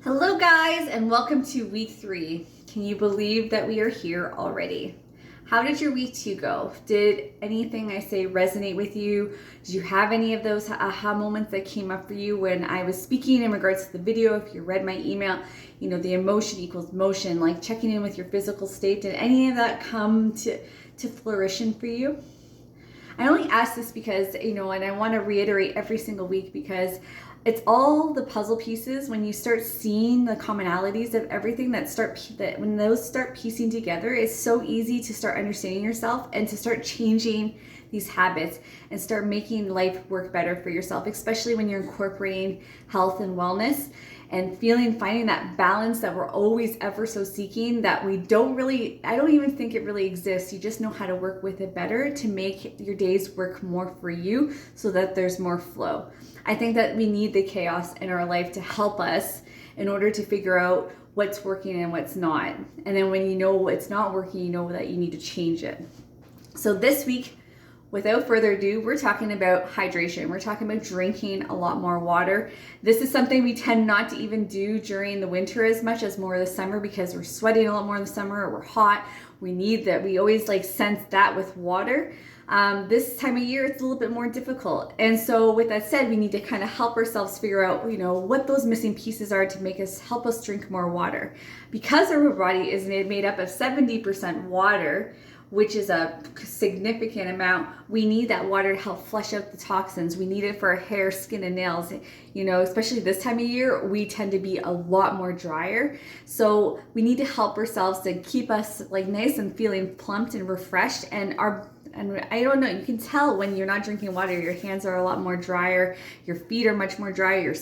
Hello guys, and welcome to week 3. Can you believe that we are here already? How did your week 2 go? Did anything I say resonate with you? Did you have any of those aha moments that came up for you when I was speaking in regards to the video? If you read my email, the emotion equals motion, like checking in with your physical state. Did any of that come to fruition for you? I only ask this because, and I want to reiterate every single week because it's all the puzzle pieces. When you start seeing the commonalities of everything when those start piecing together, it's so easy to start understanding yourself and to start changing these habits and start making life work better for yourself, especially when you're incorporating health and wellness and finding that balance that we're always ever so seeking, that I don't even think it really exists. You just know how to work with it better to make your days work more for you so that there's more flow. I think that we need the chaos in our life to help us in order to figure out what's working and what's not. And then when you know what's not working, you know that you need to change it. So this week, without further ado, we're talking about hydration. We're talking about drinking a lot more water. This is something we tend not to even do during the winter as much as more the summer because we're sweating a lot more in the summer, or we're hot. We need that. We always sense that with water. This time of year, it's a little bit more difficult. And so with that said, we need to kind of help ourselves figure out, what those missing pieces are to help us drink more water. Because our body is made up of 70% water, which is a significant amount, we need that water to help flush out the toxins. We need it for our hair, skin, and nails. Especially this time of year, we tend to be a lot more drier. So we need to help ourselves to keep us nice and feeling plumped and refreshed. And I don't know, you can tell when you're not drinking water, your hands are a lot more drier, your feet are much more dry, your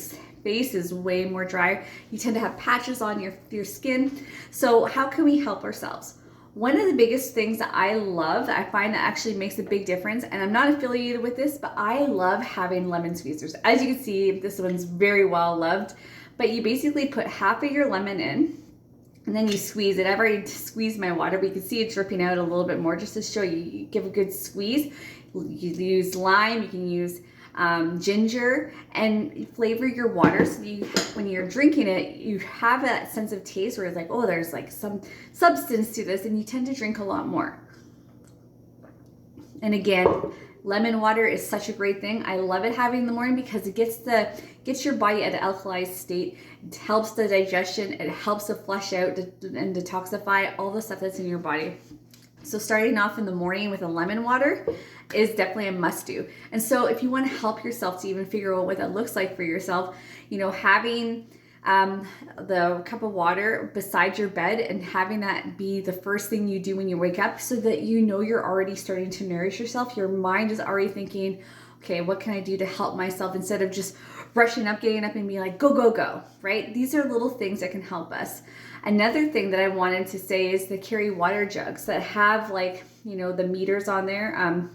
face is way more dry. You tend to have patches on your skin. So how can we help ourselves? One of the biggest things that I love, that I find that actually makes a big difference, and I'm not affiliated with this, but I love having lemon squeezers. As you can see, this one's very well loved, but you basically put half of your lemon in, and then you squeeze it. I've already squeezed my water, but you can see it dripping out a little bit more just to show you. You give a good squeeze. You use lime, you can use ginger, and flavor your water so when you're drinking it, you have that sense of taste where it's there's some substance to this, and you tend to drink a lot more. And again, lemon water is such a great thing. I love it having in the morning because it gets your body at an alkalized state. It helps the digestion. It helps to flush out and detoxify all the stuff that's in your body. So starting off in the morning with a lemon water is definitely a must do. And so if you want to help yourself to even figure out what that looks like for yourself, having the cup of water beside your bed and having that be the first thing you do when you wake up, so that you're already starting to nourish yourself. Your mind is already thinking, okay, what can I do to help myself, instead of just rushing up, getting up and being like, go, go, go, right? These are little things that can help us. Another thing that I wanted to say is to carry water jugs that have the meters on there,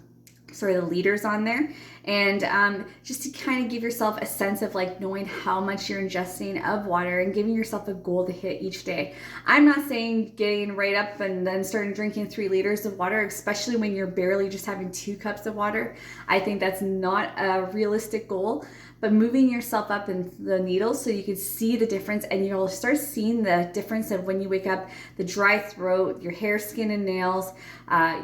the liters on there, and just to kind of give yourself a sense of knowing how much you're ingesting of water and giving yourself a goal to hit each day. I'm not saying getting right up and then starting drinking 3 liters of water, especially when you're barely just having 2 cups of water. I think that's not a realistic goal, but moving yourself up in the needles so you can see the difference, and you'll start seeing the difference of when you wake up, the dry throat, your hair, skin, and nails,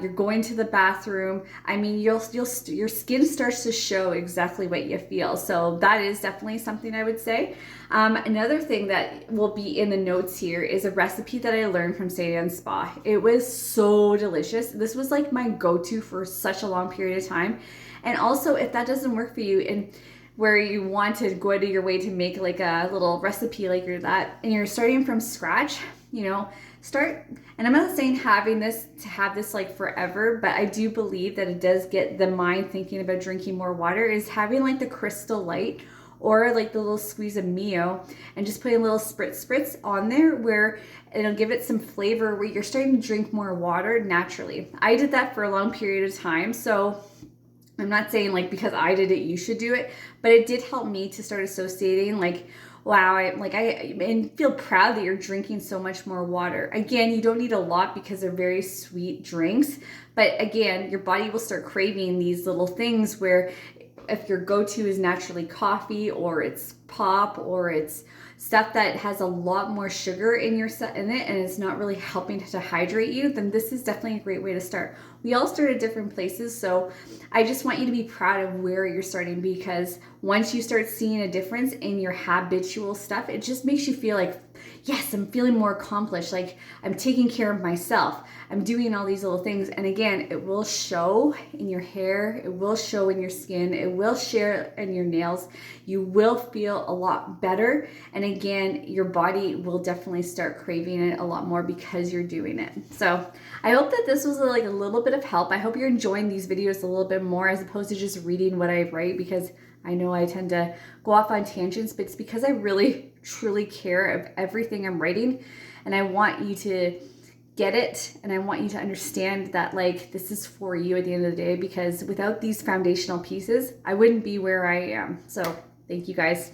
you're going to the bathroom. I mean, your skin starts to show exactly what you feel. So that is definitely something I would say. Another thing that will be in the notes here is a recipe that I learned from Sadie Spa. It was so delicious. This was my go-to for such a long period of time. And also, if that doesn't work for you, and where you want to go out of your way to make a little recipe and you're starting from scratch, start. And I'm not saying have this forever, but I do believe that it does get the mind thinking about drinking more water, is having the Crystal Light or the little squeeze of Mio, and just putting a little spritz on there where it'll give it some flavor, where you're starting to drink more water naturally. I did that for a long period of time, so I'm not saying because I did it, you should do it, but it did help me to start associating wow, I feel proud that you're drinking so much more water. Again, you don't need a lot because they're very sweet drinks, but again, your body will start craving these little things where if your go-to is naturally coffee, or it's pop, or it's stuff that has a lot more sugar in in it and it's not really helping to hydrate you, then this is definitely a great way to start. We all start at different places, so I just want you to be proud of where you're starting, because once you start seeing a difference in your habitual stuff, it just makes you feel like, yes, I'm feeling more accomplished, like I'm taking care of myself, I'm doing all these little things. And again, it will show in your hair, it will show in your skin, it will show in your nails. You will feel a lot better, and again, your body will definitely start craving it a lot more because you're doing it. So I hope that this was like a little bit of help. I hope you're enjoying these videos a little bit more as opposed to just reading what I write, because I know I tend to go off on tangents, but it's because I really truly care of everything I'm writing, and I want you to get it, and I want you to understand that like this is for you at the end of the day, because without these foundational pieces, I wouldn't be where I am. So thank you guys.